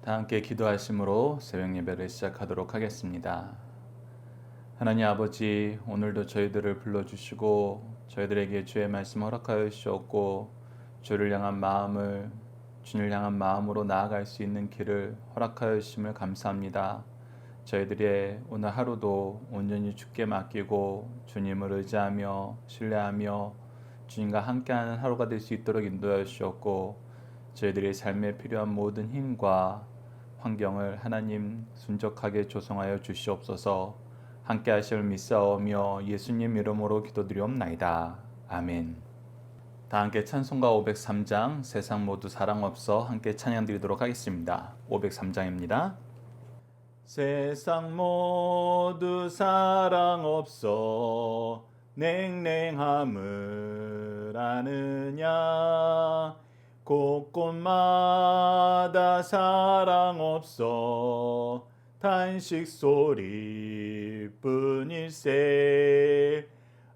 다 함께 기도하심으로 새벽 예배를 시작하도록 하겠습니다. 하나님 아버지, 오늘도 저희들을 불러주시고 저희들에게 주의 말씀 허락하여 주셨고 주를 향한 마음을 주를 향한 마음으로 나아갈 수 있는 길을 허락하여 주심을 감사합니다. 저희들의 오늘 하루도 온전히 주께 맡기고 주님을 의지하며 신뢰하며 주님과 함께하는 하루가 될 수 있도록 인도하여 주셨고 저희들의 삶에 필요한 모든 힘과 환경을 하나님 순적하게 조성하여 주시옵소서. 함께 하실 믿사오며 예수님 이름으로 기도드리옵나이다. 아멘. 다 함께 찬송가 503장 세상 모두 사랑 없어 함께 찬양 드리도록 하겠습니다. 503장입니다. 세상 모두 사랑 없어 냉랭함을 아느냐 곳곳마다 사랑 없어 탄식 소리뿐일세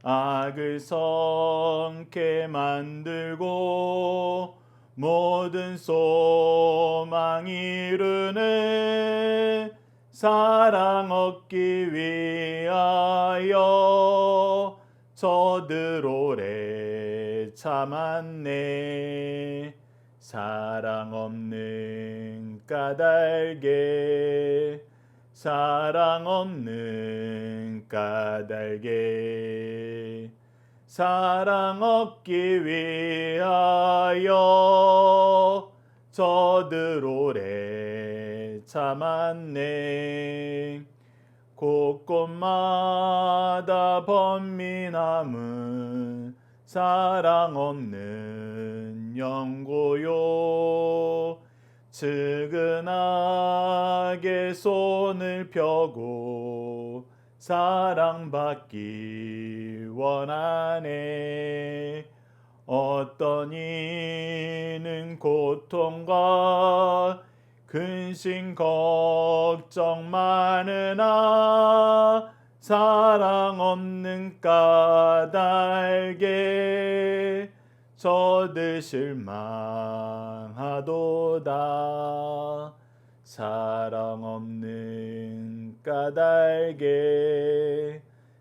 악을 성케 만들고 모든 소망 이루네 사랑 얻기 위하여 저들 오래 참았네 사랑 없는 까닭에 사랑 없는 까닭에 사랑 얻기 위하여 저들 오래 참았네 곳곳마다 번민함은 사랑 없는 연고요 측은하게 손을 펴고 사랑받기 원하네 어떤 이는 고통과 근심 걱정 많으나 사랑 없는 까닭에 저들 실망하도다 사랑 없는 까닭에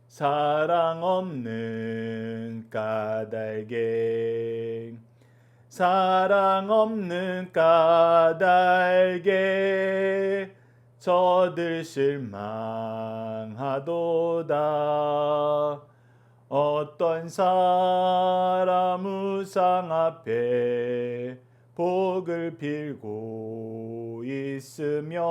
사랑 없는 까닭에 사랑 없는 까닭에 저들 실망하도다 어떤 사람 우상 앞에 복을 빌고 있으며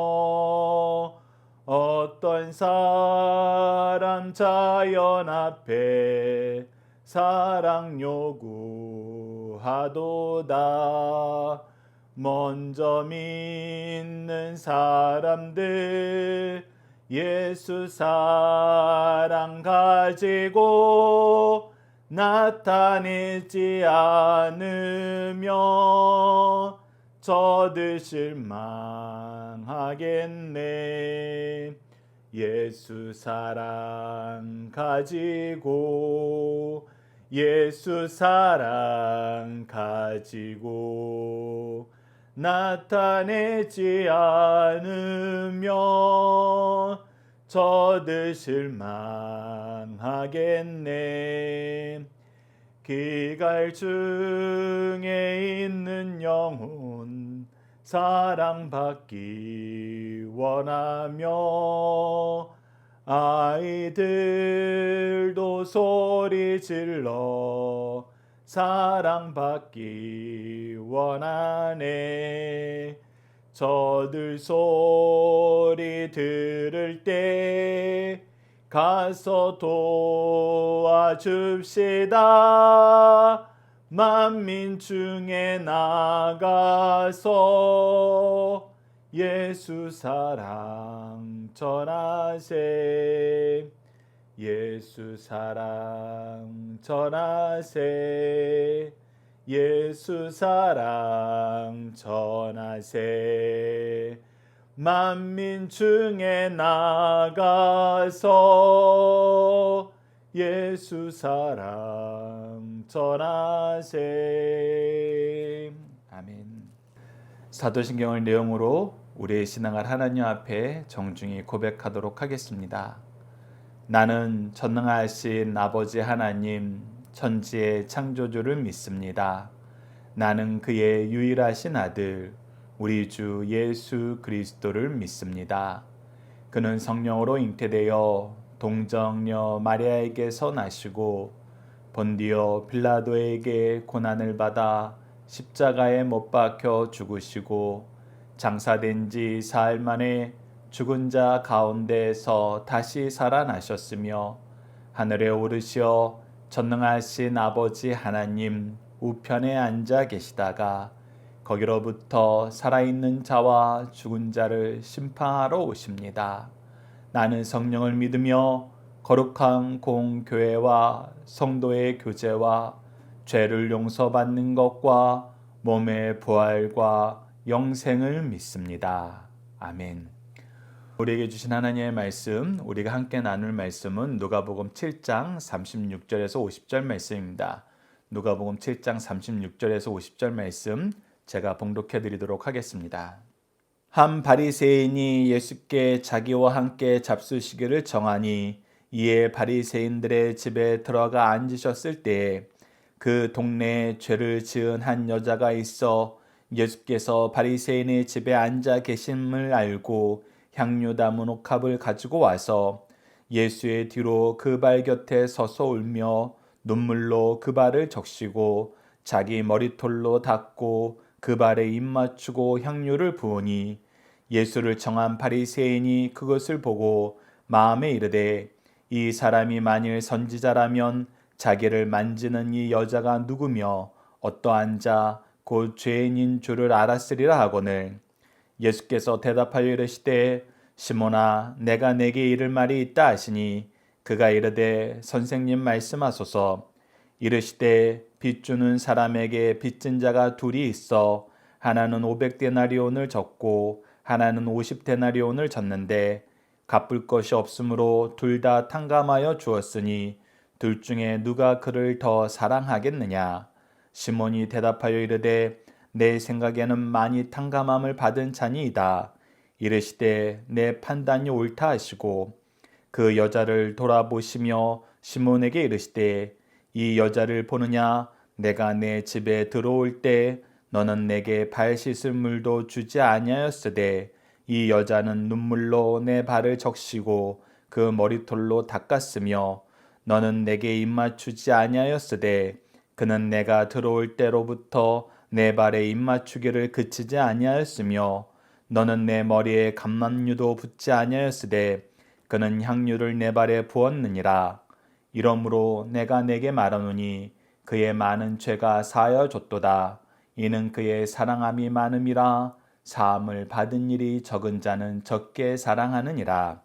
어떤 사람 자연 앞에 사랑 요구하도다 먼저 믿는 사람들 예수 사랑 가지고 나타내지 않으며 저들 실망하겠네 예수 사랑 가지고 예수 사랑 가지고 나타내지 않으며 저들 실망하겠네 기갈 중에 있는 영혼 사랑받기 원하며 아이들도 소리 질러 사랑받기 원하네 저들 소리 들을 때 가서 도와줍시다 만민 중에 나가서 예수 사랑 전하세 예수 사랑 전하세 예수 사랑 전하세 만민 중에 나가서 예수 사랑 전하세 아멘. 사도신경을 내용으로 우리의 신앙을 하나님 앞에 정중히 고백하도록 하겠습니다. 나는 전능하신 아버지 하나님, 천지의 창조주를 믿습니다. 나는 그의 유일하신 아들, 우리 주 예수 그리스도를 믿습니다. 그는 성령으로 잉태되어 동정녀 마리아에게서 나시고 본디오 빌라도에게 고난을 받아 십자가에 못 박혀 죽으시고 장사된 지 사흘 만에 죽은 자 가운데서 다시 살아나셨으며 하늘에 오르시어 전능하신 아버지 하나님 우편에 앉아 계시다가 거기로부터 살아있는 자와 죽은 자를 심판하러 오십니다. 나는 성령을 믿으며 거룩한 공교회와 성도의 교제와 죄를 용서받는 것과 몸의 부활과 영생을 믿습니다. 아멘. 우리에게 주신 하나님의 말씀, 우리가 함께 나눌 말씀은 누가복음 7장 36절에서 50절 말씀입니다. 누가복음 7장 36절에서 50절 말씀 제가 봉독해 드리도록 하겠습니다. 한 바리새인이 예수께 자기와 함께 잡수시기를 정하니 이에 바리새인들의 집에 들어가 앉으셨을 때에 그 동네에 죄를 지은 한 여자가 있어 예수께서 바리새인의 집에 앉아 계심을 알고 향유 담은 옥합을 가지고 와서 예수의 뒤로 그 발 곁에 서서 울며 눈물로 그 발을 적시고 자기 머리털로 닦고 그 발에 입 맞추고 향유를 부으니 예수를 청한 바리새인이 그것을 보고 마음에 이르되 이 사람이 만일 선지자라면 자기를 만지는 이 여자가 누구며 어떠한 자 곧 죄인인 줄을 알았으리라 하거늘 예수께서 대답하여 이르시되 시몬아 내가 내게 이를 말이 있다 하시니 그가 이르되 선생님 말씀하소서. 이르시되 빚 주는 사람에게 빚진 자가 둘이 있어 하나는 500데나리온을 졌고 하나는 50데나리온을 졌는데 갚을 것이 없으므로 둘 다 탕감하여 주었으니 둘 중에 누가 그를 더 사랑하겠느냐. 시몬이 대답하여 이르되 내 생각에는 많이 탕감함을 받은 자니이다. 이르시되 내 판단이 옳다 하시고 그 여자를 돌아보시며 시몬에게 이르시되 이 여자를 보느냐. 내가 내 집에 들어올 때 너는 내게 발 씻을 물도 주지 아니하였으되 이 여자는 눈물로 내 발을 적시고 그 머리털로 닦았으며 너는 내게 입 맞추지 아니하였으되 그는 내가 들어올 때로부터 내 발에 입 맞추기를 그치지 아니하였으며 너는 내 머리에 감람류도 붓지 아니하였으되 그는 향유를 내 발에 부었느니라. 이러므로 내가 내게 말하노니 그의 많은 죄가 사하여졌도다. 이는 그의 사랑함이 많음이라. 사함을 받은 일이 적은 자는 적게 사랑하느니라.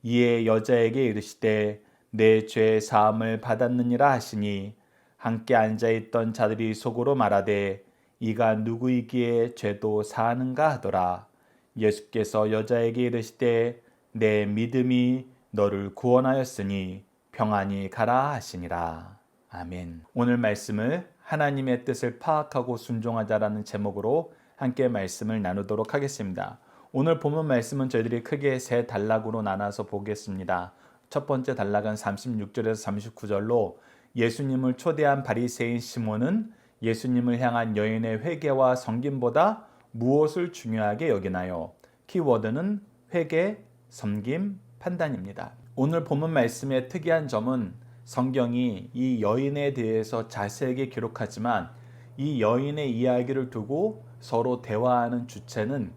이에 여자에게 이르시되 내 죄 사함을 받았느니라 하시니 함께 앉아있던 자들이 속으로 말하되 이가 누구이기에 죄도 사하는가 하더라. 예수께서 여자에게 이르시되 내 믿음이 너를 구원하였으니 평안히 가라 하시니라. 아멘. 오늘 말씀을 하나님의 뜻을 파악하고 순종하자라는 제목으로 함께 말씀을 나누도록 하겠습니다. 오늘 본문 말씀은 저희들이 크게 세 단락으로 나눠서 보겠습니다. 첫 번째 단락은 36절에서 39절로 예수님을 초대한 바리새인 시몬은 예수님을 향한 여인의 회개와 섬김보다 무엇을 중요하게 여기나요? 키워드는 회개, 섬김, 판단입니다. 오늘 본문 말씀의 특이한 점은 성경이 이 여인에 대해서 자세하게 기록하지만 이 여인의 이야기를 두고 서로 대화하는 주체는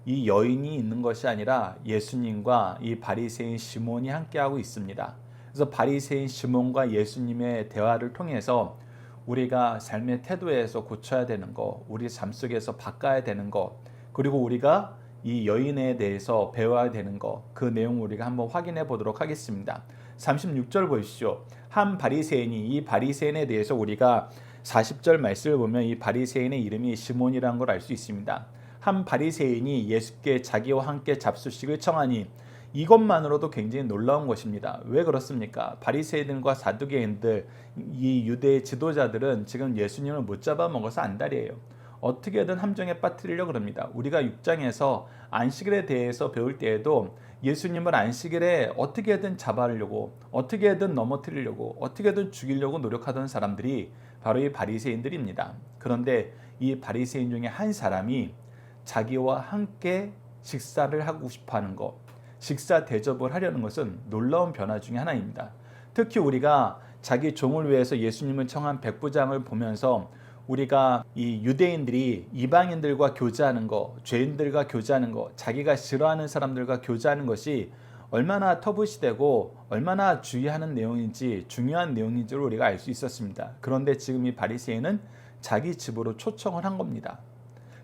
이 여인이 있는 것이 아니라 예수님과 이 바리새인 시몬이 함께하고 있습니다. 그래서 바리새인 시몬과 예수님의 대화를 통해서 우리가 삶의 태도에서 고쳐야 되는 것, 우리 삶 속에서 바꿔야 되는 것, 그리고 우리가 이 여인에 대해서 배워야 되는 것, 그 내용을 우리가 한번 확인해 보도록 하겠습니다. 36절 보십시오. 한 바리새인이, 이 바리새인에 대해서 우리가 40절 말씀을 보면 이 바리새인의 이름이 시몬이라는 걸 알 수 있습니다. 한 바리새인이 예수께 자기와 함께 잡수식을 청하니 이것만으로도 굉장히 놀라운 것입니다. 왜 그렇습니까? 바리새인들과 사두개인들, 이 유대의 지도자들은 지금 예수님을 못 잡아먹어서 안달이에요. 어떻게든 함정에 빠뜨리려고 합니다. 우리가 6장에서 안식일에 대해서 배울 때에도 예수님을 안식일에 어떻게든 잡아려고, 어떻게든 넘어뜨리려고, 어떻게든 죽이려고 노력하던 사람들이 바로 이 바리새인들입니다. 그런데 이 바리새인 중에 한 사람이 자기와 함께 식사를 하고 싶어하는 것, 식사 대접을 하려는 것은 놀라운 변화 중에 하나입니다. 특히 우리가 자기 종을 위해서 예수님을 청한 백부장을 보면서 우리가 이 유대인들이 이방인들과 교제하는 것, 죄인들과 교제하는 것, 자기가 싫어하는 사람들과 교제하는 것이 얼마나 터부시되고 얼마나 주의하는 내용인지, 중요한 내용인지를 우리가 알 수 있었습니다. 그런데 지금 이 바리새인은 자기 집으로 초청을 한 겁니다.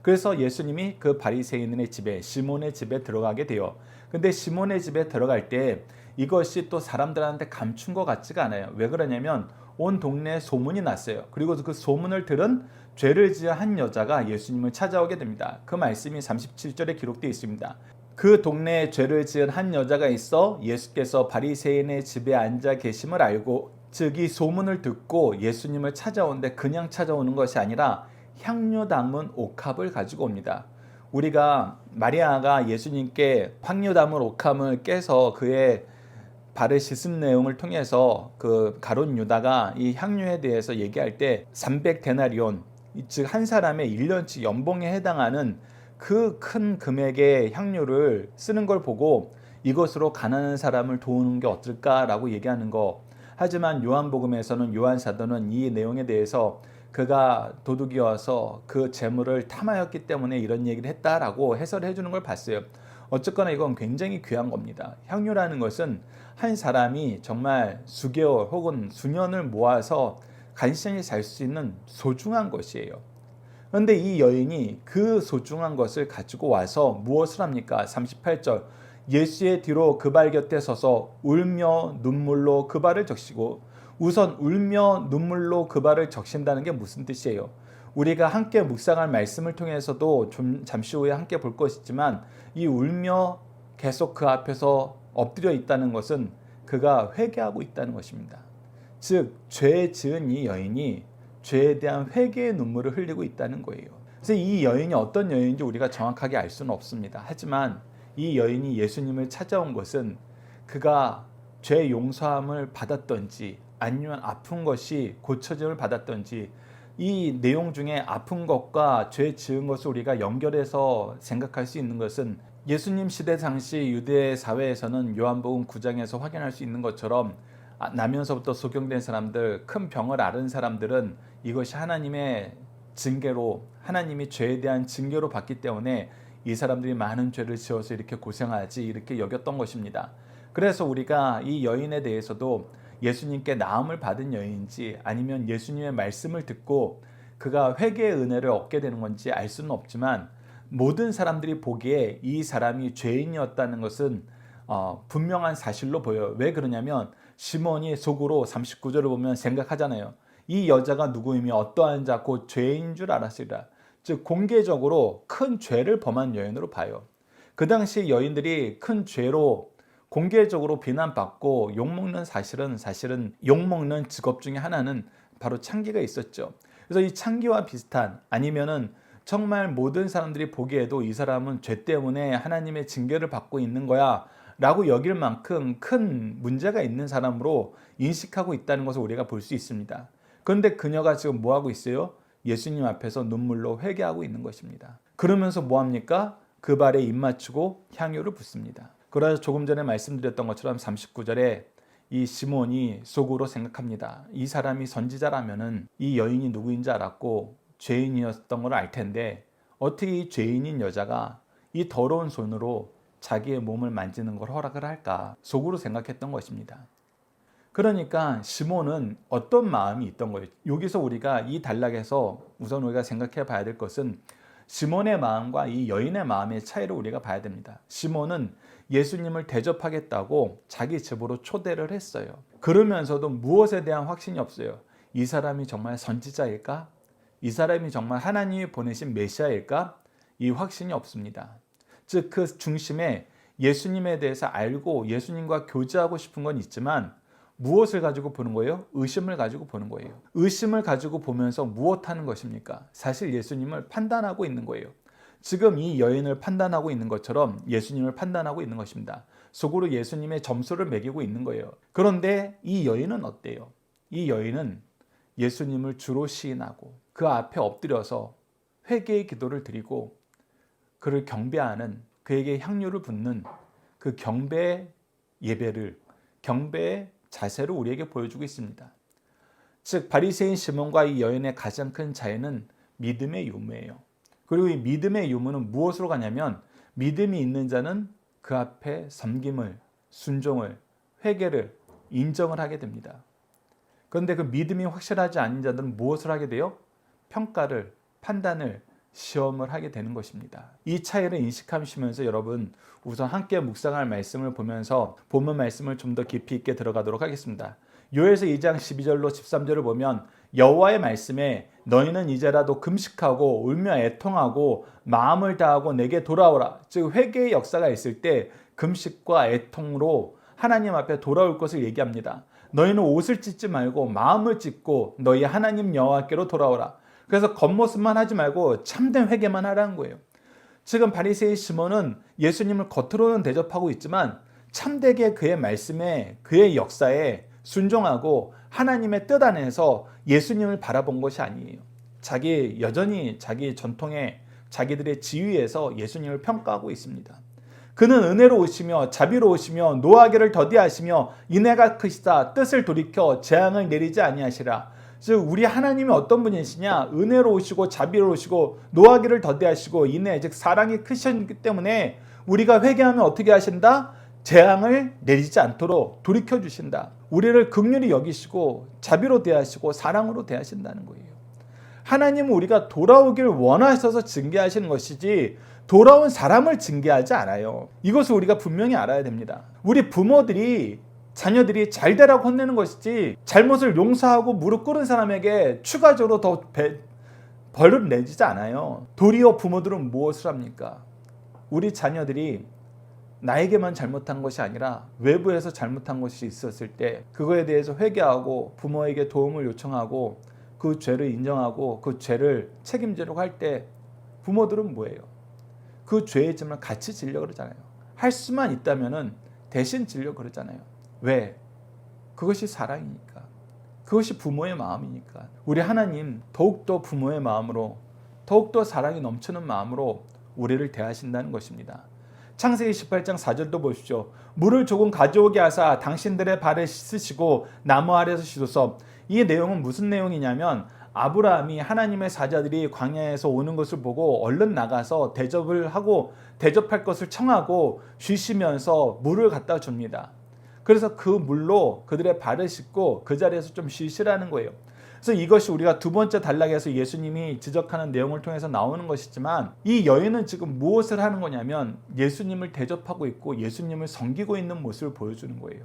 그래서 예수님이 그 바리새인의 집에, 시몬의 집에 들어가게 돼요. 근데 시몬의 집에 들어갈 때 이것이 또 사람들한테 감춘 것 같지가 않아요. 왜 그러냐면 온 동네에 소문이 났어요. 그리고 그 소문을 들은 죄를 지은 한 여자가 예수님을 찾아오게 됩니다. 그 말씀이 37절에 기록되어 있습니다. 그 동네에 죄를 지은 한 여자가 있어 예수께서 바리새인의 집에 앉아 계심을 알고, 즉 이 소문을 듣고 예수님을 찾아오는데 그냥 찾아오는 것이 아니라 향료 담은 옥합을 가지고 옵니다. 우리가 마리아가 예수님께 향료 담은 옥합을 깨서 그의 발을 씻은 내용을 통해서 그 가룟 유다가 이 향료에 대해서 얘기할 때 300데나리온, 즉 한 사람의 1년치 연봉에 해당하는 그 큰 금액의 향료를 쓰는 걸 보고 이것으로 가난한 사람을 도우는 게 어떨까라고 얘기하는 거. 하지만 요한복음에서는 요한 사도는 이 내용에 대해서 그가 도둑이어서 그 재물을 탐하였기 때문에 이런 얘기를 했다라고 해설해 주는 걸 봤어요. 어쨌거나 이건 굉장히 귀한 겁니다. 향료라는 것은 한 사람이 정말 수개월 혹은 수년을 모아서 간신히 살 수 있는 소중한 것이에요. 그런데 이 여인이 그 소중한 것을 가지고 와서 무엇을 합니까? 38절, 예수의 뒤로 그 발 곁에 서서 울며 눈물로 그 발을 적시고. 우선 울며 눈물로 그 발을 적신다는 게 무슨 뜻이에요? 우리가 함께 묵상할 말씀을 통해서도 좀 잠시 후에 함께 볼 것이지만 이 울며 계속 그 앞에서 엎드려 있다는 것은 그가 회개하고 있다는 것입니다. 즉 죄 지은 이 여인이 죄에 대한 회개의 눈물을 흘리고 있다는 거예요. 그래서 이 여인이 어떤 여인인지 우리가 정확하게 알 수는 없습니다. 하지만 이 여인이 예수님을 찾아온 것은 그가 죄 용서함을 받았던지 아니면 아픈 것이 고쳐짐을 받았던지, 이 내용 중에 아픈 것과 죄 지은 것을 우리가 연결해서 생각할 수 있는 것은 예수님 시대 당시 유대 사회에서는 요한복음 9장에서 확인할 수 있는 것처럼 나면서부터 소경된 사람들, 큰 병을 앓은 사람들은 이것이 하나님의 징계로, 하나님이 죄에 대한 징계로 봤기 때문에 이 사람들이 많은 죄를 지어서 이렇게 고생하지, 이렇게 여겼던 것입니다. 그래서 우리가 이 여인에 대해서도 예수님께 나음을 받은 여인인지 아니면 예수님의 말씀을 듣고 그가 회개의 은혜를 얻게 되는 건지 알 수는 없지만, 모든 사람들이 보기에 이 사람이 죄인이었다는 것은 분명한 사실로 보여요. 왜 그러냐면 시몬이 속으로 39절을 보면 생각하잖아요. 이 여자가 누구이며 어떠한 자 곧 죄인 줄 알았으리라. 즉 공개적으로 큰 죄를 범한 여인으로 봐요. 그 당시 여인들이 큰 죄로 공개적으로 비난받고 욕먹는 사실은 욕먹는 직업 중에 하나는 바로 창기가 있었죠. 그래서 이 창기와 비슷한, 아니면은 정말 모든 사람들이 보기에도 이 사람은 죄 때문에 하나님의 징계를 받고 있는 거야 라고 여길 만큼 큰 문제가 있는 사람으로 인식하고 있다는 것을 우리가 볼 수 있습니다. 그런데 그녀가 지금 뭐하고 있어요? 예수님 앞에서 눈물로 회개하고 있는 것입니다. 그러면서 뭐합니까? 그 발에 입 맞추고 향유를 붓습니다. 그래서 조금 전에 말씀드렸던 것처럼 39절에 이 시몬이 속으로 생각합니다. 이 사람이 선지자라면은 이 여인이 누구인지 알았고 죄인이었던 걸 알 텐데 어떻게 이 죄인인 여자가 이 더러운 손으로 자기의 몸을 만지는 걸 허락을 할까? 속으로 생각했던 것입니다. 그러니까 시몬은 어떤 마음이 있던 거예요? 여기서 우리가 이 단락에서 우선 우리가 생각해 봐야 될 것은 시몬의 마음과 이 여인의 마음의 차이를 우리가 봐야 됩니다. 시몬은 예수님을 대접하겠다고 자기 집으로 초대를 했어요. 그러면서도 무엇에 대한 확신이 없어요. 이 사람이 정말 선지자일까? 이 사람이 정말 하나님이 보내신 메시아일까? 이 확신이 없습니다. 즉 그 중심에 예수님에 대해서 알고 예수님과 교제하고 싶은 건 있지만 무엇을 가지고 보는 거예요? 의심을 가지고 보는 거예요. 의심을 가지고 보면서 무엇하는 것입니까? 사실 예수님을 판단하고 있는 거예요. 지금 이 여인을 판단하고 있는 것처럼 예수님을 판단하고 있는 것입니다. 속으로 예수님의 점수를 매기고 있는 거예요. 그런데 이 여인은 어때요? 이 여인은 예수님을 주로 시인하고 그 앞에 엎드려서 회개의 기도를 드리고 그를 경배하는, 그에게 향유를 붓는 그 경배의 예배를, 경배의 자세로 우리에게 보여주고 있습니다. 즉 바리새인 시몬과 이 여인의 가장 큰 차이는 믿음의 유무예요. 그리고 이 믿음의 유무는 무엇으로 가냐면 믿음이 있는 자는 그 앞에 섬김을, 순종을, 회개를, 인정을 하게 됩니다. 그런데 그 믿음이 확실하지 않은 자들은 무엇을 하게 돼요? 평가를, 판단을, 시험을 하게 되는 것입니다. 이 차이를 인식하시면서 여러분 우선 함께 묵상할 말씀을 보면서 본문 말씀을 좀 더 깊이 있게 들어가도록 하겠습니다. 요엘서 2장 12절로 13절을 보면 여호와의 말씀에 너희는 이제라도 금식하고 울며 애통하고 마음을 다하고 내게 돌아오라. 즉 회개의 역사가 있을 때 금식과 애통으로 하나님 앞에 돌아올 것을 얘기합니다. 너희는 옷을 찢지 말고 마음을 찢고 너희 하나님 여호와께로 돌아오라. 그래서 겉모습만 하지 말고 참된 회개만 하라는 거예요. 지금 바리새인 시몬은 예수님을 겉으로는 대접하고 있지만 참되게 그의 말씀에, 그의 역사에 순종하고 하나님의 뜻 안에서 예수님을 바라본 것이 아니에요. 여전히 자기 전통에, 자기들의 지위에서 예수님을 평가하고 있습니다. 그는 은혜로우시며 자비로우시며 노하기를 더디하시며 인애가 크시다 뜻을 돌이켜 재앙을 내리지 아니하시라. 즉 우리 하나님이 어떤 분이시냐? 은혜로우시고 자비로우시고 노하기를 더디하시고 인애, 즉 사랑이 크시기 때문에 우리가 회개하면 어떻게 하신다? 재앙을 내리지 않도록 돌이켜 주신다. 우리를 긍휼히 여기시고 자비로 대하시고 사랑으로 대하신다는 거예요. 하나님은 우리가 돌아오길 원하셔서 징계하시는 것이지 돌아온 사람을 징계하지 않아요. 이것을 우리가 분명히 알아야 됩니다. 우리 부모들이 자녀들이 잘 되라고 혼내는 것이지 잘못을 용서하고 무릎 꿇은 사람에게 추가적으로 더 벌을 내지지 않아요. 도리어 부모들은 무엇을 합니까? 우리 자녀들이 나에게만 잘못한 것이 아니라 외부에서 잘못한 것이 있었을 때 그거에 대해서 회개하고 부모에게 도움을 요청하고 그 죄를 인정하고 그 죄를 책임지려고 할 때 부모들은 뭐예요? 그 죄의 짐을 같이 지려고 그러잖아요. 할 수만 있다면은 대신 지려고 그러잖아요. 왜? 그것이 사랑이니까. 그것이 부모의 마음이니까. 우리 하나님 더욱더 부모의 마음으로, 더욱더 사랑이 넘치는 마음으로 우리를 대하신다는 것입니다. 창세기 18장 4절도 보십시오. 물을 조금 가져오게 하사 당신들의 발을 씻으시고 나무 아래에서 씻어서. 이 내용은 무슨 내용이냐면 아브라함이 하나님의 사자들이 광야에서 오는 것을 보고 얼른 나가서 대접을 하고 대접할 것을 청하고 쉬시면서 물을 갖다 줍니다. 그래서 그 물로 그들의 발을 씻고 그 자리에서 좀 쉬시라는 거예요. 그래서 이것이 우리가 두 번째 단락에서 예수님이 지적하는 내용을 통해서 나오는 것이지만 이 여인은 지금 무엇을 하는 거냐면 예수님을 대접하고 있고 예수님을 섬기고 있는 모습을 보여주는 거예요.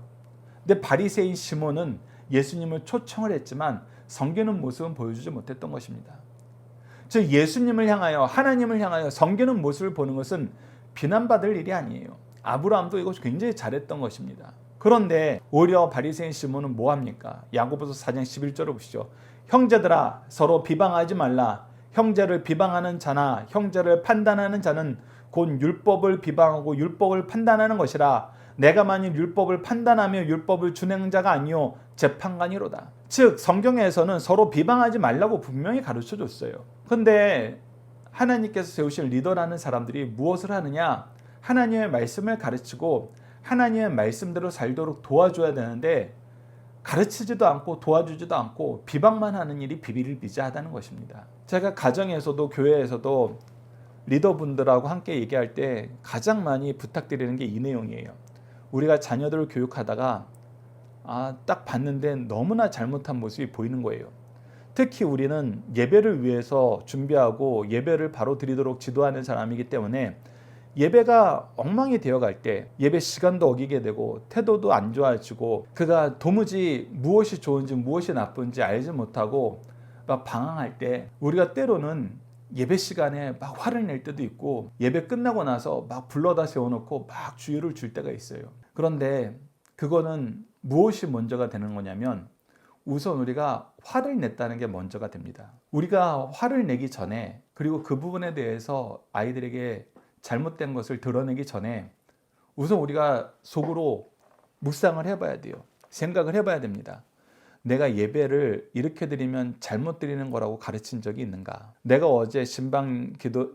근데 바리새인 시몬은 예수님을 초청을 했지만 섬기는 모습은 보여주지 못했던 것입니다. 즉 예수님을 향하여 하나님을 향하여 섬기는 모습을 보는 것은 비난받을 일이 아니에요. 아브라함도 이것을 굉장히 잘했던 것입니다. 그런데 오히려 바리새인 시몬은 뭐합니까? 야고보서 4장 11절을 보시죠. 형제들아 서로 비방하지 말라. 형제를 비방하는 자나 형제를 판단하는 자는 곧 율법을 비방하고 율법을 판단하는 것이라. 내가 만일 율법을 판단하며 율법을 준행한 자가 아니요 재판관이로다. 즉 성경에서는 서로 비방하지 말라고 분명히 가르쳐줬어요. 그런데 하나님께서 세우신 리더라는 사람들이 무엇을 하느냐? 하나님의 말씀을 가르치고 하나님의 말씀대로 살도록 도와줘야 되는데 가르치지도 않고 도와주지도 않고 비방만 하는 일이 비일비재하다는 것입니다. 제가 가정에서도 교회에서도 리더분들하고 함께 얘기할 때 가장 많이 부탁드리는 게 이 내용이에요. 우리가 자녀들을 교육하다가 딱 봤는데 너무나 잘못한 모습이 보이는 거예요. 특히 우리는 예배를 위해서 준비하고 예배를 바로 드리도록 지도하는 사람이기 때문에 예배가 엉망이 되어갈 때 예배 시간도 어기게 되고 태도도 안 좋아지고 그가 도무지 무엇이 좋은지 무엇이 나쁜지 알지 못하고 막 방황할 때 우리가 때로는 예배 시간에 막 화를 낼 때도 있고 예배 끝나고 나서 막 불러다 세워놓고 막 주의를 줄 때가 있어요. 그런데 그거는 무엇이 먼저가 되는 거냐면 우선 우리가 화를 냈다는 게 먼저가 됩니다. 우리가 화를 내기 전에, 그리고 그 부분에 대해서 아이들에게 잘못된 것을 드러내기 전에 우선 우리가 속으로 묵상을 해봐야 돼요. 생각을 해봐야 됩니다. 내가 예배를 이렇게 드리면 잘못 드리는 거라고 가르친 적이 있는가? 내가 어제 신방 기도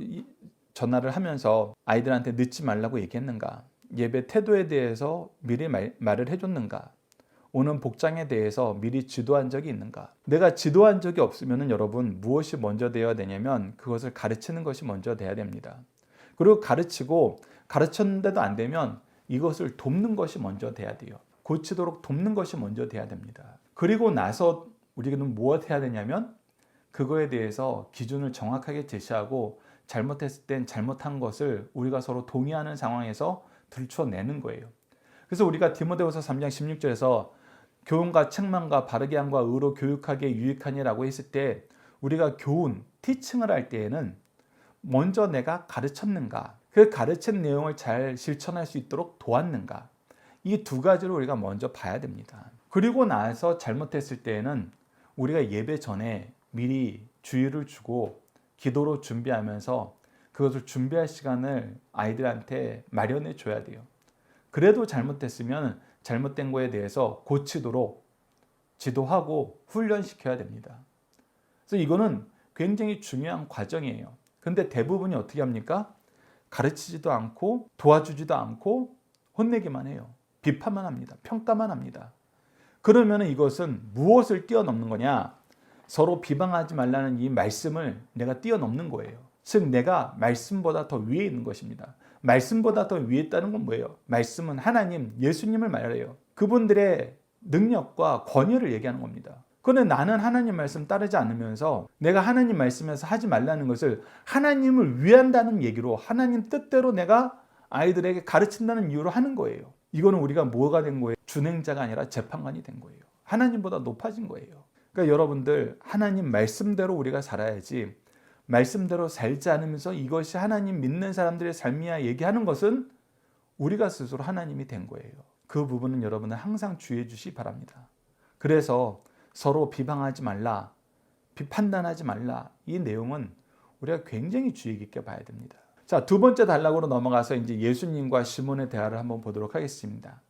전화를 하면서 아이들한테 늦지 말라고 얘기했는가? 예배 태도에 대해서 미리 말을 해줬는가? 오는 복장에 대해서 미리 지도한 적이 있는가? 내가 지도한 적이 없으면 여러분 무엇이 먼저 되어야 되냐면 그것을 가르치는 것이 먼저 돼야 됩니다. 그리고 가르쳤는데도 안 되면 이것을 돕는 것이 먼저 돼야 돼요. 고치도록 돕는 것이 먼저 돼야 됩니다. 그리고 나서 우리는 무엇 해야 되냐면 그거에 대해서 기준을 정확하게 제시하고 잘못했을 땐 잘못한 것을 우리가 서로 동의하는 상황에서 들춰내는 거예요. 그래서 우리가 디모데후서 3장 16절에서 교훈과 책망과 바르게 함과 의로 교육하기에 유익하니라고 했을 때 우리가 교훈, 티칭을 할 때에는 먼저 내가 가르쳤는가, 그 가르친 내용을 잘 실천할 수 있도록 도왔는가, 이 두 가지를 우리가 먼저 봐야 됩니다. 그리고 나서 잘못했을 때에는 우리가 예배 전에 미리 주의를 주고 기도로 준비하면서 그것을 준비할 시간을 아이들한테 마련해 줘야 돼요. 그래도 잘못됐으면 잘못된 거에 대해서 고치도록 지도하고 훈련시켜야 됩니다. 그래서 이거는 굉장히 중요한 과정이에요. 근데 대부분이 어떻게 합니까? 가르치지도 않고 도와주지도 않고 혼내기만 해요. 비판만 합니다. 평가만 합니다. 그러면 이것은 무엇을 뛰어넘는 거냐? 서로 비방하지 말라는 이 말씀을 내가 뛰어넘는 거예요. 즉 내가 말씀보다 더 위에 있는 것입니다. 말씀보다 더 위에 있다는 건 뭐예요? 말씀은 하나님, 예수님을 말해요. 그분들의 능력과 권위를 얘기하는 겁니다. 그런데 나는 하나님 말씀 따르지 않으면서 내가 하나님 말씀에서 하지 말라는 것을 하나님을 위한다는 얘기로 하나님 뜻대로 내가 아이들에게 가르친다는 이유로 하는 거예요. 이거는 우리가 뭐가 된 거예요? 준행자가 아니라 재판관이 된 거예요. 하나님보다 높아진 거예요. 그러니까 여러분들 하나님 말씀대로 우리가 살아야지, 말씀대로 살지 않으면서 이것이 하나님 믿는 사람들의 삶이야 얘기하는 것은 우리가 스스로 하나님이 된 거예요. 그 부분은 여러분은 항상 주의해 주시기 바랍니다. 그래서 서로 비방하지 말라, 판단하지 말라, 이 내용은 우리가 굉장히 주의 깊게 봐야 됩니다. 자, 두 번째 단락으로 넘어가서 이제 예수님과 시몬의 대화를 한번 보도록 하겠습니다.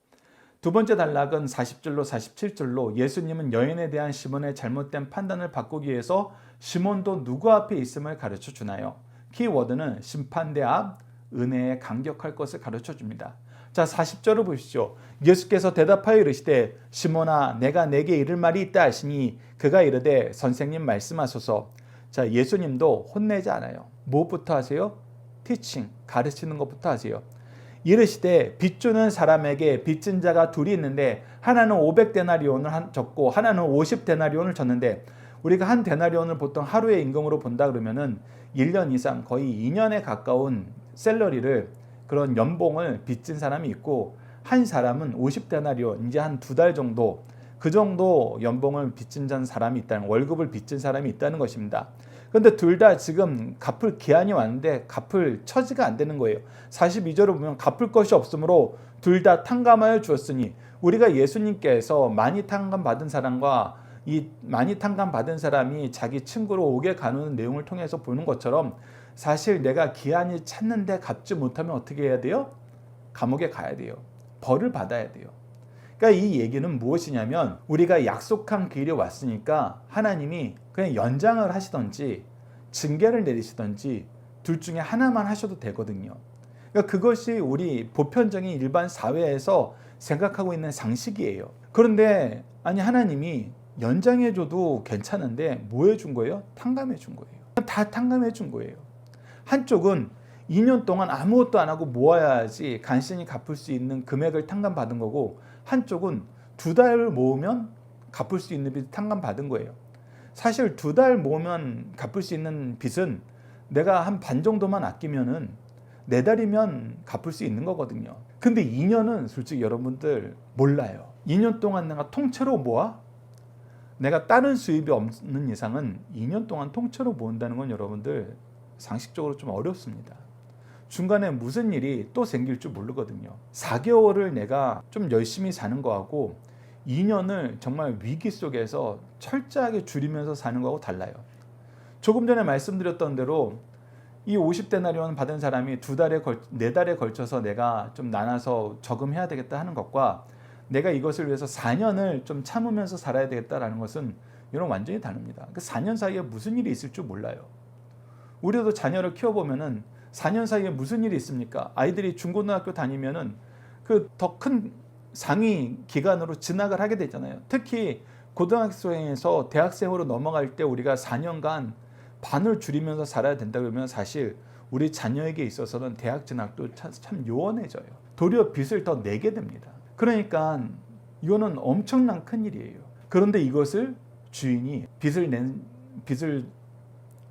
두 번째 단락은 40절로 47절로 예수님은 여인에 대한 시몬의 잘못된 판단을 바꾸기 위해서 시몬도 누구 앞에 있음을 가르쳐 주나요? 키워드는 심판대 앞, 은혜에 감격할 것을 가르쳐 줍니다. 자, 40절을 보시죠. 예수께서 대답하여 이르시되 시몬아 내가 내게 이를 말이 있다 하시니 그가 이르되 선생님 말씀하소서. 자, 예수님도 혼내지 않아요. 무엇부터 하세요? 티칭, 가르치는 것부터 하세요. 이르시되 빚주는 사람에게 빚진 자가 둘이 있는데 하나는 500데나리온을 졌고 하나는 50데나리온을 졌는데, 우리가 한 데나리온을 보통 하루의 임금으로 본다 그러면은 1년 이상 거의 2년에 가까운 샐러리를, 그런 연봉을 빚진 사람이 있고, 한 사람은 50데나리온, 이제 한 2달 정도, 그 정도 연봉을 빚진 사람이 있다는, 월급을 빚진 사람이 있다는 것입니다. 그런데 둘 다 지금 갚을 기한이 왔는데 갚을 처지가 안 되는 거예요. 42절을 보면 갚을 것이 없으므로 둘 다 탕감하여 주었으니, 우리가 예수님께서 많이 탕감받은 사람과 이 많이 탕감받은 사람이 자기 친구로 옥에 가는 내용을 통해서 보는 것처럼, 사실 내가 기한이 찼는데 갚지 못하면 어떻게 해야 돼요? 감옥에 가야 돼요. 벌을 받아야 돼요. 그러니까 이 얘기는 무엇이냐면, 우리가 약속한 기일이 왔으니까 하나님이 그냥 연장을 하시든지 징계를 내리시든지 둘 중에 하나만 하셔도 되거든요. 그러니까 그것이 우리 보편적인 일반 사회에서 생각하고 있는 상식이에요. 그런데 아니, 하나님이 연장해줘도 괜찮은데 뭐 해준 거예요? 탕감해 준 거예요. 다 탕감해 준 거예요. 한쪽은 2년 동안 아무것도 안 하고 모아야지 간신히 갚을 수 있는 금액을 탕감받은 거고, 한쪽은 2달 모으면 갚을 수 있는 빚을 탕감받은 거예요. 사실 2달 모으면 갚을 수 있는 빚은 내가 한 반 정도만 아끼면은 4달이면 갚을 수 있는 거거든요. 근데 2년은 솔직히 여러분들 몰라요. 2년 동안 내가 통째로 모아? 내가 다른 수입이 없는 이상은 2년 동안 통째로 모은다는 건 여러분들 상식적으로 좀 어렵습니다. 중간에 무슨 일이 또 생길 줄 모르거든요. 4개월을 내가 좀 열심히 사는 거하고 2년을 정말 위기 속에서 철저하게 줄이면서 사는 거하고 달라요. 조금 전에 말씀드렸던 대로 이 50데나리온 받은 사람이 4달에 걸쳐서 내가 좀 나눠서 저금해야 되겠다 하는 것과 내가 이것을 위해서 4년을 좀 참으면서 살아야 되겠다라는 것은 이런 완전히 다릅니다. 그 4년 사이에 무슨 일이 있을 줄 몰라요. 우리도 자녀를 키워보면은 4년 사이에 무슨 일이 있습니까? 아이들이 중고등학교 다니면은 그 더 큰 상위 기간으로 진학을 하게 되잖아요. 특히 고등학생에서 대학생으로 넘어갈 때 우리가 4년간 반을 줄이면서 살아야 된다 그러면 사실 우리 자녀에게 있어서는 대학 진학도 참 요원해져요. 도리어 빚을 더 내게 됩니다. 그러니까 이거는 엄청난 큰일이에요. 그런데 이것을 주인이 빚을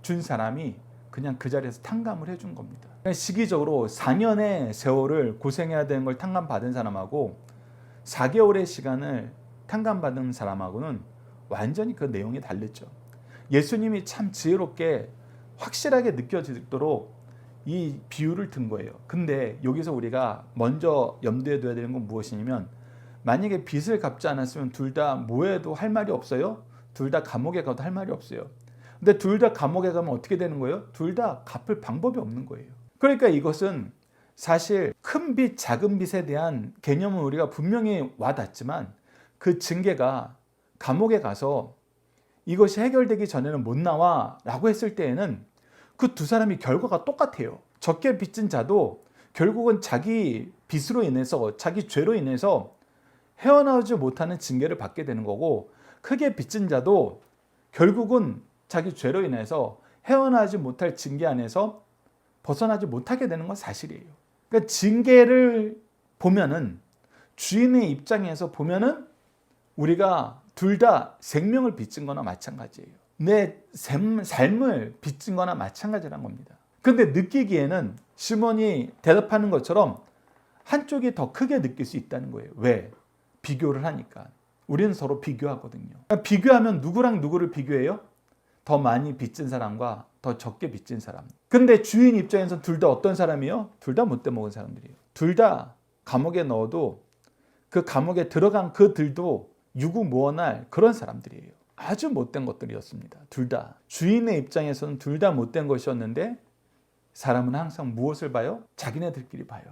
준 사람이 그냥 그 자리에서 탕감을 해준 겁니다. 시기적으로 4년의 세월을 고생해야 되는 걸 탕감받은 사람하고 4개월의 시간을 탕감받은 사람하고는 완전히 그 내용이 다르죠. 예수님이 참 지혜롭게 확실하게 느껴지도록 이 비유를 든 거예요. 근데 여기서 우리가 먼저 염두에 둬야 되는 건 무엇이냐면 만약에 빚을 갚지 않았으면 둘 다 뭐해도 할 말이 없어요. 둘 다 감옥에 가도 할 말이 없어요. 근데 둘 다 감옥에 가면 어떻게 되는 거예요? 둘 다 갚을 방법이 없는 거예요. 그러니까 이것은 사실 큰 빚, 작은 빚에 대한 개념은 우리가 분명히 와닿지만 그 징계가 감옥에 가서 이것이 해결되기 전에는 못 나와 라고 했을 때에는 그 두 사람이 결과가 똑같아요. 적게 빚진 자도 결국은 자기 빚으로 인해서 자기 죄로 인해서 헤어나오지 못하는 징계를 받게 되는 거고 크게 빚진 자도 결국은 자기 죄로 인해서 헤어나지 못할 징계 안에서 벗어나지 못하게 되는 건 사실이에요. 그러니까 징계를 보면은 주인의 입장에서 보면은 우리가 둘 다 생명을 빚진 거나 마찬가지예요. 내 삶을 빚진 거나 마찬가지란 겁니다. 근데 느끼기에는 시몬이 대답하는 것처럼 한쪽이 더 크게 느낄 수 있다는 거예요. 왜? 비교를 하니까. 우리는 서로 비교하거든요. 그러니까 비교하면 누구랑 누구를 비교해요? 더 많이 빚진 사람과 더 적게 빚진 사람. 근데 주인 입장에서 둘 다 어떤 사람이에요? 둘 다 못돼 먹은 사람들이에요. 둘 다 감옥에 넣어도 그 감옥에 들어간 그들도 유구무원할 그런 사람들이에요. 아주 못된 것들이었습니다. 둘 다. 주인의 입장에서는 둘 다 못된 것이었는데 사람은 항상 무엇을 봐요? 자기네들끼리 봐요.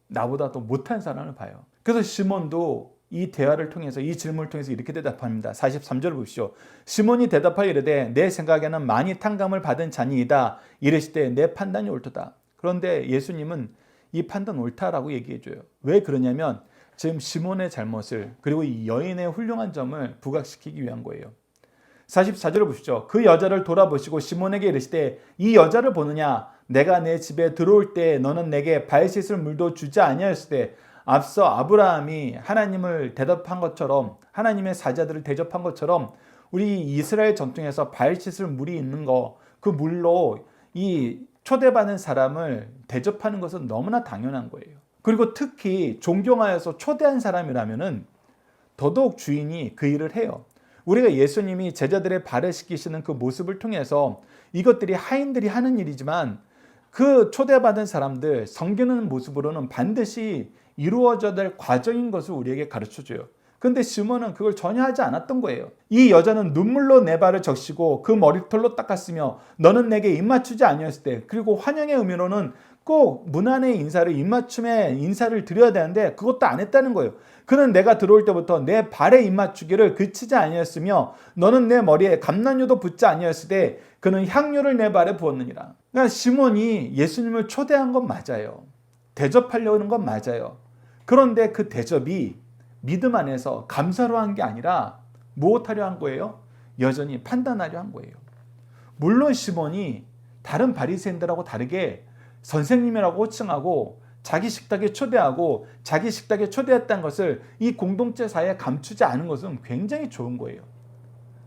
나보다 더 못한 사람을 봐요. 그래서 시몬도 이 대화를 통해서 이 질문을 통해서 이렇게 대답합니다. 43절 보십시오. 시몬이 대답하여 이르되 내 생각에는 많이 탕감을 받은 자니이다. 이르시되 내 판단이 옳도다. 그런데 예수님은 이 판단 옳다라고 얘기해줘요. 왜 그러냐면 지금 시몬의 잘못을 그리고 이 여인의 훌륭한 점을 부각시키기 위한 거예요. 44절을 보시죠. 그 여자를 돌아보시고 시몬에게 이르시되 이 여자를 보느냐? 내가 내 집에 들어올 때 너는 내게 발 씻을 물도 주지 아니하였으되 앞서 아브라함이 하나님을 대접한 것처럼 하나님의 사자들을 대접한 것처럼 우리 이스라엘 전통에서 발 씻을 물이 있는 거 그 물로 이 초대받는 사람을 대접하는 것은 너무나 당연한 거예요. 그리고 특히 존경하여서 초대한 사람이라면은 더더욱 주인이 그 일을 해요. 우리가 예수님이 제자들의 발을 씻기시는 그 모습을 통해서 이것들이 하인들이 하는 일이지만 그 초대받은 사람들 섬기는 모습으로는 반드시 이루어져야 될 과정인 것을 우리에게 가르쳐줘요. 근데 시몬은 그걸 전혀 하지 않았던 거예요. 이 여자는 눈물로 내 발을 적시고 그 머리털로 닦았으며 너는 내게 입맞추지 아니었을 때, 그리고 환영의 의미로는 꼭 문안의 인사를 입맞춤의 인사를 드려야 되는데 그것도 안 했다는 거예요. 그는 내가 들어올 때부터 내 발에 입맞추기를 그치지 아니었으며 너는 내 머리에 감난유도 붓지 아니었을 때 그는 향유를 내 발에 부었느니라. 그러니까 시몬이 예수님을 초대한 건 맞아요. 대접하려는 건 맞아요. 그런데 그 대접이 믿음 안에서 감사로 한 게 아니라 무엇하려 한 거예요? 여전히 판단하려 한 거예요. 물론 시몬이 다른 바리새인들하고 다르게 선생님이라고 호칭하고 자기 식탁에 초대하고 자기 식탁에 초대했다는 것을 이 공동체 사이에 감추지 않은 것은 굉장히 좋은 거예요.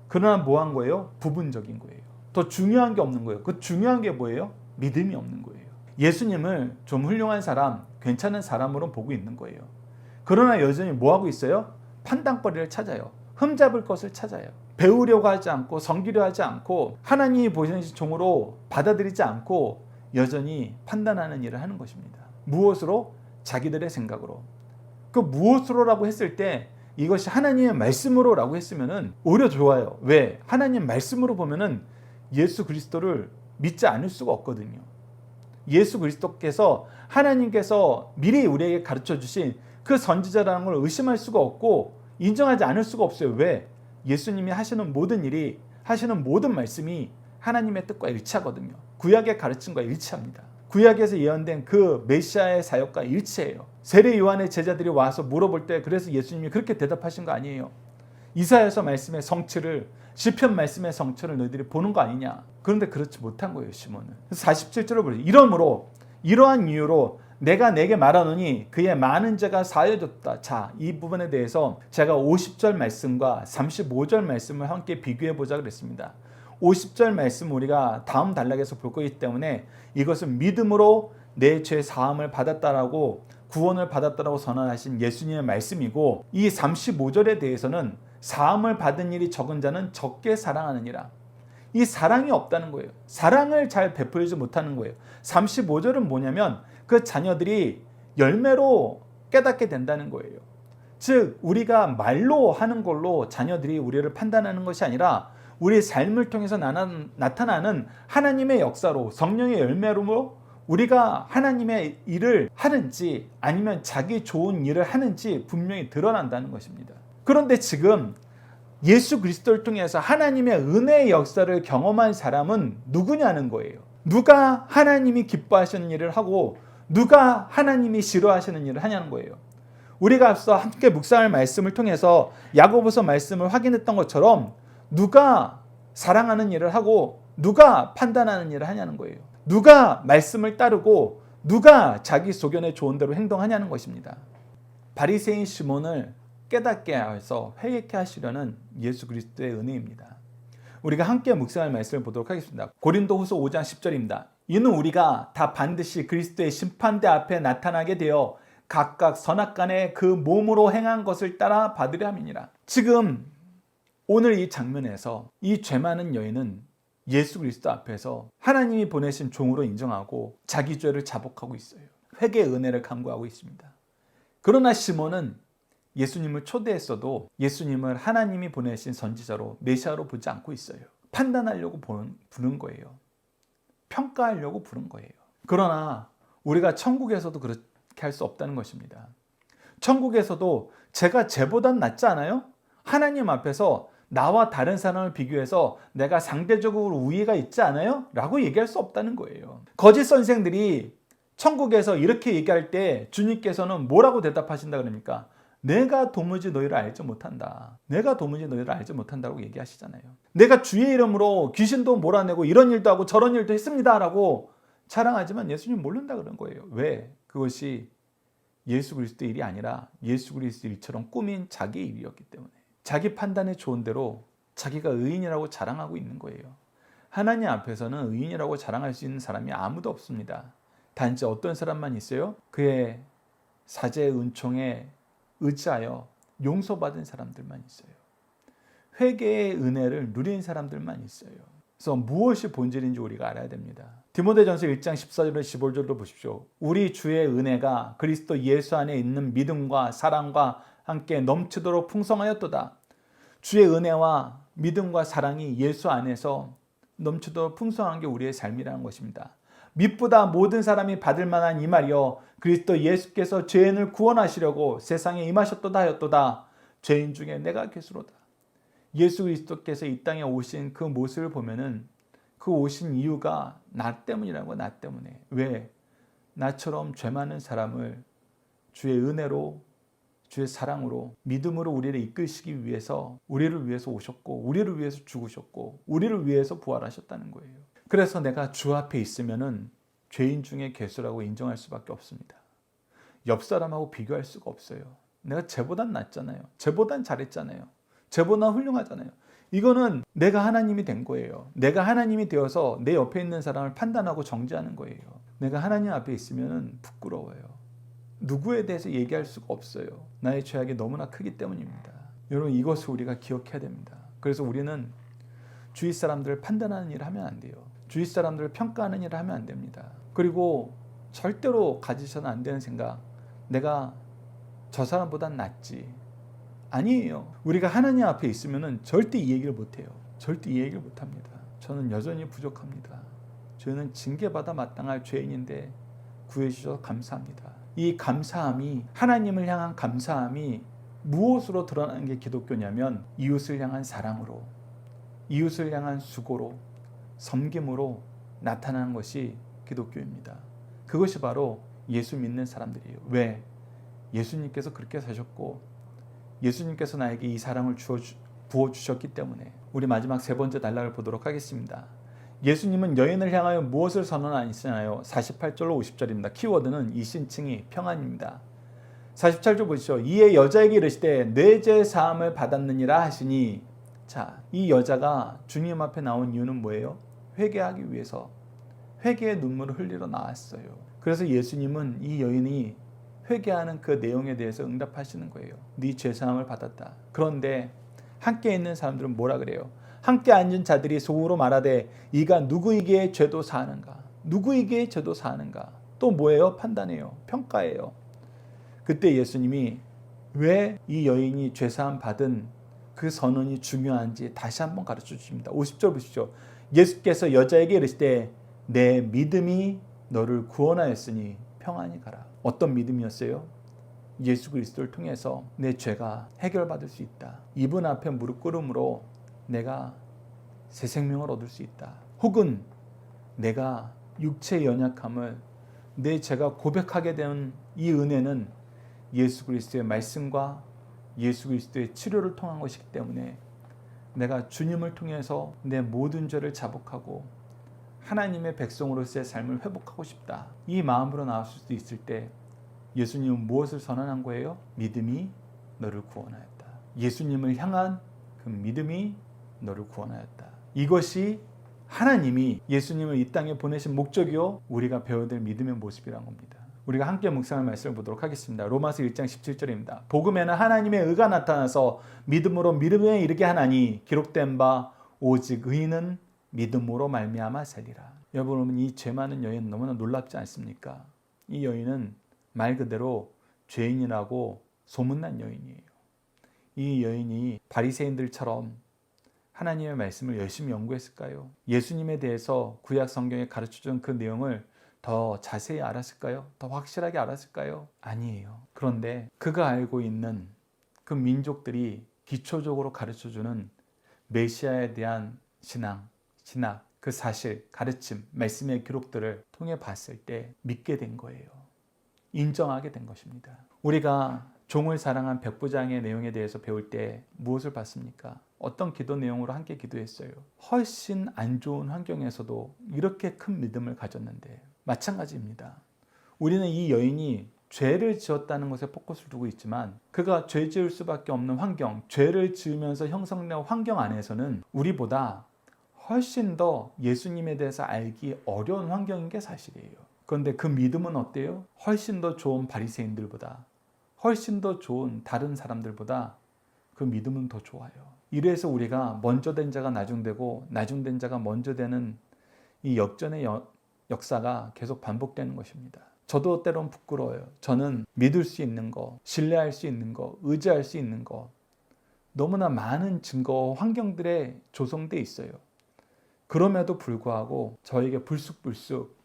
그러나 뭐 한 거예요? 부분적인 거예요. 더 중요한 게 없는 거예요. 그 중요한 게 뭐예요? 믿음이 없는 거예요. 예수님을 좀 훌륭한 사람, 괜찮은 사람으로 보고 있는 거예요. 그러나 여전히 뭐하고 있어요? 판단거리를 찾아요. 흠잡을 것을 찾아요. 배우려고 하지 않고 섬기려 하지 않고 하나님이 보시는 종으로 받아들이지 않고 여전히 판단하는 일을 하는 것입니다. 무엇으로? 자기들의 생각으로. 그 무엇으로라고 했을 때 이것이 하나님의 말씀으로라고 했으면은 오히려 좋아요. 왜? 하나님 말씀으로 보면은 예수 그리스도를 믿지 않을 수가 없거든요. 예수 그리스도께서 하나님께서 미리 우리에게 가르쳐 주신 그 선지자라는 걸 의심할 수가 없고 인정하지 않을 수가 없어요. 왜? 예수님이 하시는 모든 일이, 하시는 모든 말씀이 하나님의 뜻과 일치하거든요. 구약의 가르침과 일치합니다. 구약에서 예언된 그 메시아의 사역과 일치해요. 세례 요한의 제자들이 와서 물어볼 때 그래서 예수님이 그렇게 대답하신 거 아니에요. 이사야서 말씀의 성취를, 시편 말씀의 성취를 너희들이 보는 거 아니냐. 그런데 그렇지 못한 거예요, 시몬은. 47절을 보세요. 이러므로 이러한 이유로 내가 내게 말하노니 그의 많은 죄가 사여졌다. 자, 이 부분에 대해서 제가 50절 말씀과 35절 말씀을 함께 비교해 보자 그랬습니다. 50절 말씀 우리가 다음 단락에서 볼 거기 때문에 이것은 믿음으로 내 죄 사함을 받았다라고, 구원을 받았다라고 선언하신 예수님의 말씀이고, 이 35절에 대해서는 사함을 받은 일이 적은 자는 적게 사랑하느니라. 이 사랑이 없다는 거예요. 사랑을 잘 베풀지 못하는 거예요. 35절은 뭐냐면 그 자녀들이 열매로 깨닫게 된다는 거예요. 즉 우리가 말로 하는 걸로 자녀들이 우리를 판단하는 것이 아니라 우리의 삶을 통해서 나타나는 하나님의 역사로, 성령의 열매로 우리가 하나님의 일을 하는지 아니면 자기 좋은 일을 하는지 분명히 드러난다는 것입니다. 그런데 지금 예수 그리스도를 통해서 하나님의 은혜의 역사를 경험한 사람은 누구냐는 거예요. 누가 하나님이 기뻐하시는 일을 하고 누가 하나님이 싫어하시는 일을 하냐는 거예요. 우리가 앞서 함께 묵상할 말씀을 통해서 야고보서 말씀을 확인했던 것처럼 누가 사랑하는 일을 하고 누가 판단하는 일을 하냐는 거예요. 누가 말씀을 따르고 누가 자기 소견에 좋은 대로 행동하냐는 것입니다. 바리새인 시몬을 깨닫게 해서 회개케 하시려는 예수 그리스도의 은혜입니다. 우리가 함께 묵상할 말씀을 보도록 하겠습니다. 고린도후서 5장 10절입니다. 이는 우리가 다 반드시 그리스도의 심판대 앞에 나타나게 되어 각각 선악간에 그 몸으로 행한 것을 따라 받으려 함이니라. 지금 오늘 이 장면에서 이 죄 많은 여인은 예수 그리스도 앞에서 하나님이 보내신 종으로 인정하고 자기 죄를 자복하고 있어요. 회개의 은혜를 간구하고 있습니다. 그러나 시몬은 예수님을 초대했어도 예수님을 하나님이 보내신 선지자로, 메시아로 보지 않고 있어요. 판단하려고 부른 거예요. 평가하려고 부른 거예요. 그러나 우리가 천국에서도 그렇게 할 수 없다는 것입니다. 천국에서도 제가 쟤보단 낫지 않아요? 하나님 앞에서 나와 다른 사람을 비교해서 내가 상대적으로 우위가 있지 않아요? 라고 얘기할 수 없다는 거예요. 거짓 선생들이 천국에서 이렇게 얘기할 때 주님께서는 뭐라고 대답하신다 그럽니까? 내가 도무지 너희를 알지 못한다. 내가 도무지 너희를 알지 못한다고 얘기하시잖아요. 내가 주의 이름으로 귀신도 몰아내고 이런 일도 하고 저런 일도 했습니다 라고 자랑하지만 예수님 모른다 그런 거예요. 왜? 그것이 예수 그리스도의 일이 아니라 예수 그리스도 일처럼 꾸민 자기의 일이었기 때문에, 자기 판단에 좋은 대로 자기가 의인이라고 자랑하고 있는 거예요. 하나님 앞에서는 의인이라고 자랑할 수 있는 사람이 아무도 없습니다. 단지 어떤 사람만 있어요? 그의 사죄의 은총에 의지하여 용서받은 사람들만 있어요. 회개의 은혜를 누린 사람들만 있어요. 그래서 무엇이 본질인지 우리가 알아야 됩니다. 디모데전서 1장 14절과 15절도 보십시오. 우리 주의 은혜가 그리스도 예수 안에 있는 믿음과 사랑과 함께 넘치도록 풍성하였도다. 주의 은혜와 믿음과 사랑이 예수 안에서 넘치도록 풍성한 게 우리의 삶이라는 것입니다. 믿보다 모든 사람이 받을 만한 이 말이여 그리스도 예수께서 죄인을 구원하시려고 세상에 임하셨도다 하였도다. 죄인 중에 내가 괴수로다. 예수 그리스도께서 이 땅에 오신 그 모습을 보면은 그 오신 이유가 나 때문이라고. 나 때문에. 왜? 나처럼 죄 많은 사람을 주의 은혜로, 주의 사랑으로, 믿음으로 우리를 이끄시기 위해서, 우리를 위해서 오셨고 우리를 위해서 죽으셨고 우리를 위해서 부활하셨다는 거예요. 그래서 내가 주 앞에 있으면은 죄인 중에 괴수라고 인정할 수밖에 없습니다. 옆 사람하고 비교할 수가 없어요. 내가 쟤보단 낫잖아요. 쟤보단 잘했잖아요. 쟤보다 훌륭하잖아요. 이거는 내가 하나님이 된 거예요. 내가 하나님이 되어서 내 옆에 있는 사람을 판단하고 정죄하는 거예요. 내가 하나님 앞에 있으면 부끄러워요. 누구에 대해서 얘기할 수가 없어요. 나의 죄악이 너무나 크기 때문입니다. 여러분, 이것을 우리가 기억해야 됩니다. 그래서 우리는 주위 사람들을 판단하는 일을 하면 안 돼요. 주위 사람들을 평가하는 일을 하면 안 됩니다. 그리고 절대로 가지셔는 안 되는 생각, 내가 저 사람보단 낫지, 아니에요. 우리가 하나님 앞에 있으면 절대 이 얘기를 못해요. 절대 이 얘기를 못합니다. 저는 여전히 부족합니다. 저는 징계받아 마땅할 죄인인데 구해주셔서 감사합니다. 이 감사함이, 하나님을 향한 감사함이 무엇으로 드러나는 게 기독교냐면 이웃을 향한 사랑으로, 이웃을 향한 수고로, 섬김으로 나타나는 것이 기독교입니다. 그것이 바로 예수 믿는 사람들이에요. 왜? 예수님께서 그렇게 사셨고 예수님께서 나에게 이 사랑을 부어주셨기 때문에. 우리 마지막 세 번째 단락을 보도록 하겠습니다. 예수님은 여인을 향하여 무엇을 선언하시나요? 48절로 50절입니다. 키워드는 이신칭이 평안입니다. 47절 보시죠. 이에 여자에게 이르시되 내 죄 사함을 받았느니라 하시니. 자, 이 여자가 주님 앞에 나온 이유는 뭐예요? 회개하기 위해서 회개의 눈물을 흘리러 나왔어요. 그래서 예수님은 이 여인이 회개하는 그 내용에 대해서 응답하시는 거예요. 네 죄사함을 받았다. 그런데 함께 있는 사람들은 뭐라 그래요? 함께 앉은 자들이 속으로 말하되 이가 누구에게 죄도 사하는가? 누구에게 죄도 사하는가? 또 뭐예요? 판단해요. 평가해요. 그때 예수님이 왜 이 여인이 죄사함 받은 그 선언이 중요한지 다시 한번 가르쳐 주십니다. 50절 보시죠. 예수께서 여자에게 이르시되 내 믿음이 너를 구원하였으니 평안히 가라. 어떤 믿음이었어요? 예수 그리스도를 통해서 내 죄가 해결받을 수 있다. 이분 앞에 무릎 꿇음으로 내가 새 생명을 얻을 수 있다. 혹은 내가 육체의 연약함을 내 죄가 고백하게 된 이 은혜는 예수 그리스도의 말씀과 예수 그리스도의 치료를 통한 것이기 때문에 내가 주님을 통해서 내 모든 죄를 자복하고 하나님의 백성으로서의 삶을 회복하고 싶다. 이 마음으로 나왔을 수 있을 때 예수님은 무엇을 선언한 거예요? 믿음이 너를 구원하였다. 예수님을 향한 그 믿음이 너를 구원하였다. 이것이 하나님이 예수님을 이 땅에 보내신 목적이요, 우리가 배워야 될 믿음의 모습이라는 겁니다. 우리가 함께 묵상할 말씀을 보도록 하겠습니다. 로마서 1장 17절입니다. 복음에는 하나님의 의가 나타나서 믿음으로 믿음에 이르게 하나니 기록된 바 오직 의인은 믿음으로 말미암아 살리라. 여러분, 이 죄 많은 여인 너무나 놀랍지 않습니까? 이 여인은 말 그대로 죄인이라고 소문난 여인이에요. 이 여인이 바리새인들처럼 하나님의 말씀을 열심히 연구했을까요? 예수님에 대해서 구약 성경에 가르쳐준 그 내용을 더 자세히 알았을까요? 더 확실하게 알았을까요? 아니에요. 그런데 그가 알고 있는 그 민족들이 기초적으로 가르쳐주는 메시아에 대한 신앙, 그 사실, 가르침, 말씀의 기록들을 통해 봤을 때 믿게 된 거예요. 인정하게 된 것입니다. 우리가 종을 사랑한 백부장의 내용에 대해서 배울 때 무엇을 봤습니까? 어떤 기도 내용으로 함께 기도했어요. 훨씬 안 좋은 환경에서도 이렇게 큰 믿음을 가졌는데 마찬가지입니다. 우리는 이 여인이 죄를 지었다는 것에 포커스를 두고 있지만 그가 죄 지을 수밖에 없는 환경, 죄를 지으면서 형성된 환경 안에서는 우리보다 훨씬 더 예수님에 대해서 알기 어려운 환경인 게 사실이에요. 그런데 그 믿음은 어때요? 훨씬 더 좋은 바리새인들보다, 훨씬 더 좋은 다른 사람들보다 그 믿음은 더 좋아요. 이래서 우리가 먼저 된 자가 나중되고 나중된 자가 먼저 되는 이 역전의 역사가 계속 반복되는 것입니다. 저도 때론 부끄러워요. 저는 믿을 수 있는 거, 신뢰할 수 있는 거, 의지할 수 있는 거, 너무나 많은 증거와 환경들에 조성돼 있어요. 그럼에도 불구하고 저에게 불쑥불쑥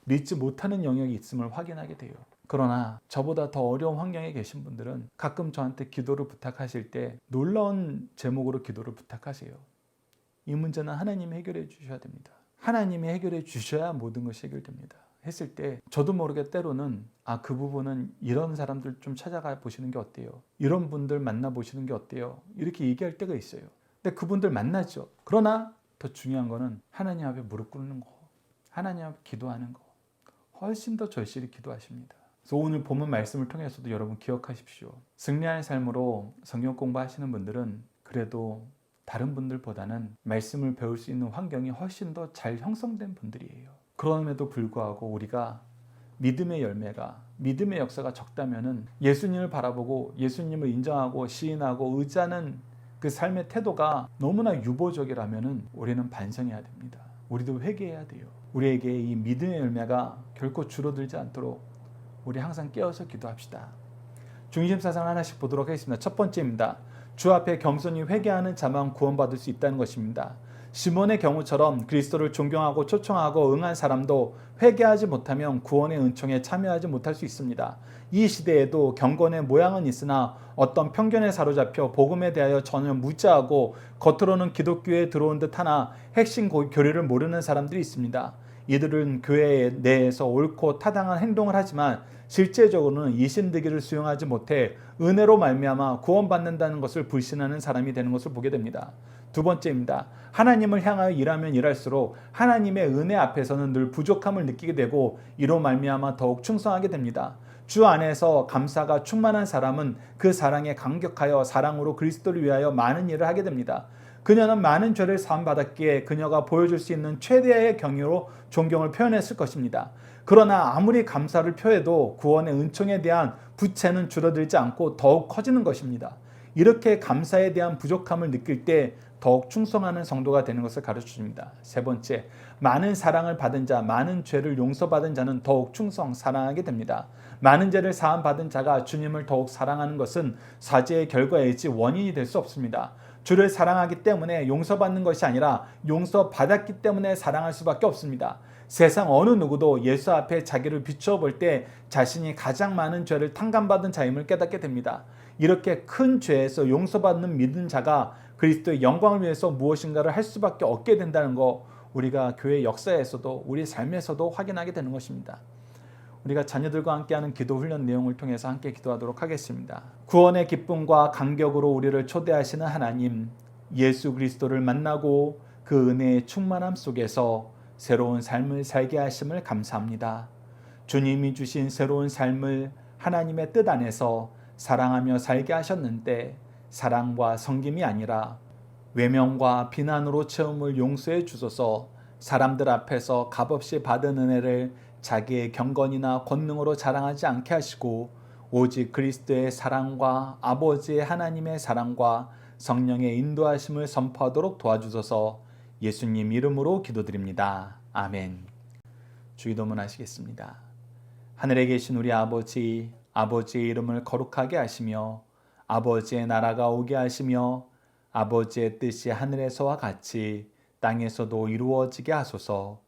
믿지 못하는 영역이 있음을 확인하게 돼요. 그러나 저보다 더 어려운 환경에 계신 분들은 가끔 저한테 기도를 부탁하실 때 놀라운 제목으로 기도를 부탁하세요. 이 문제는 하나님이 해결해 주셔야 됩니다. 하나님이 해결해 주셔야 모든 것이 해결됩니다. 했을 때 저도 모르게 때로는 그 부분은 이런 사람들 좀 찾아가 보시는 게 어때요? 이런 분들 만나보시는 게 어때요? 이렇게 얘기할 때가 있어요. 근데 그분들 만나죠. 그러나 더 중요한 거는 하나님 앞에 무릎 꿇는 거, 하나님 앞에 기도하는 거, 훨씬 더 절실히 기도하십니다. 그래서 오늘 본문 말씀을 통해서도 여러분 기억하십시오. 승리할 삶으로 성경 공부하시는 분들은 그래도 다른 분들보다는 말씀을 배울 수 있는 환경이 훨씬 더 잘 형성된 분들이에요. 그럼에도 불구하고 우리가 믿음의 열매가, 믿음의 역사가 적다면은 예수님을 바라보고 예수님을 인정하고 시인하고 의지하는 그 삶의 태도가 너무나 유보적이라면은 우리는 반성해야 됩니다. 우리도 회개해야 돼요. 우리에게 이 믿음의 열매가 결코 줄어들지 않도록 우리 항상 깨어서 기도합시다. 중심사상 하나씩 보도록 하겠습니다. 첫 번째입니다. 주 앞에 겸손히 회개하는 자만 구원받을 수 있다는 것입니다. 시몬의 경우처럼 그리스도를 존경하고 초청하고 응한 사람도 회개하지 못하면 구원의 은총에 참여하지 못할 수 있습니다. 이 시대에도 경건의 모양은 있으나 어떤 편견에 사로잡혀 복음에 대하여 전혀 무지하고 겉으로는 기독교에 들어온 듯하나 핵심 교리를 모르는 사람들이 있습니다. 이들은 교회 내에서 옳고 타당한 행동을 하지만 실제적으로는 이신득이를 수용하지 못해 은혜로 말미암아 구원받는다는 것을 불신하는 사람이 되는 것을 보게 됩니다. 두 번째입니다. 하나님을 향하여 일하면 일할수록 하나님의 은혜 앞에서는 늘 부족함을 느끼게 되고 이로 말미암아 더욱 충성하게 됩니다. 주 안에서 감사가 충만한 사람은 그 사랑에 감격하여 사랑으로 그리스도를 위하여 많은 일을 하게 됩니다. 그녀는 많은 죄를 사함받았기에 그녀가 보여줄 수 있는 최대의 경유로 존경을 표현했을 것입니다. 그러나 아무리 감사를 표해도 구원의 은총에 대한 부채는 줄어들지 않고 더욱 커지는 것입니다. 이렇게 감사에 대한 부족함을 느낄 때 더욱 충성하는 성도가 되는 것을 가르쳐줍니다. 세 번째, 많은 사랑을 받은 자, 많은 죄를 용서받은 자는 더욱 충성, 사랑하게 됩니다. 많은 죄를 사함받은 자가 주님을 더욱 사랑하는 것은 사죄의 결과이지 원인이 될 수 없습니다. 주를 사랑하기 때문에 용서받는 것이 아니라 용서받았기 때문에 사랑할 수밖에 없습니다. 세상 어느 누구도 예수 앞에 자기를 비추어 볼 때 자신이 가장 많은 죄를 탕감받은 자임을 깨닫게 됩니다. 이렇게 큰 죄에서 용서받는 믿는 자가 그리스도의 영광을 위해서 무엇인가를 할 수밖에 없게 된다는 거, 우리가 교회 역사에서도 우리 삶에서도 확인하게 되는 것입니다. 우리가 자녀들과 함께하는 기도 훈련 내용을 통해서 함께 기도하도록 하겠습니다. 구원의 기쁨과 감격으로 우리를 초대하시는 하나님, 예수 그리스도를 만나고 그 은혜의 충만함 속에서 새로운 삶을 살게 하심을 감사합니다. 주님이 주신 새로운 삶을 하나님의 뜻 안에서 사랑하며 살게 하셨는데 사랑과 섬김이 아니라 외면과 비난으로 채움을 용서해 주소서. 사람들 앞에서 값없이 받은 은혜를 자기의 경건이나 권능으로 자랑하지 않게 하시고 오직 그리스도의 사랑과 아버지의 하나님의 사랑과 성령의 인도하심을 선포하도록 도와주소서. 예수님 이름으로 기도드립니다. 아멘. 주기도문 하시겠습니다. 하늘에 계신 우리 아버지, 아버지의 이름을 거룩하게 하시며 아버지의 나라가 오게 하시며 아버지의 뜻이 하늘에서와 같이 땅에서도 이루어지게 하소서.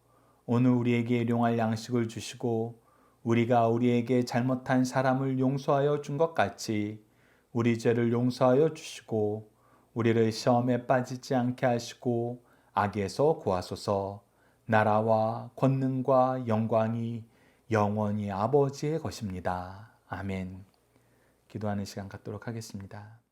오늘 우리에게 일용할 양식을 주시고 우리가 우리에게 잘못한 사람을 용서하여 준 것 같이 우리 죄를 용서하여 주시고 우리를 시험에 빠지지 않게 하시고 악에서 구하소서. 나라와 권능과 영광이 영원히 아버지의 것입니다. 아멘. 기도하는 시간 갖도록 하겠습니다.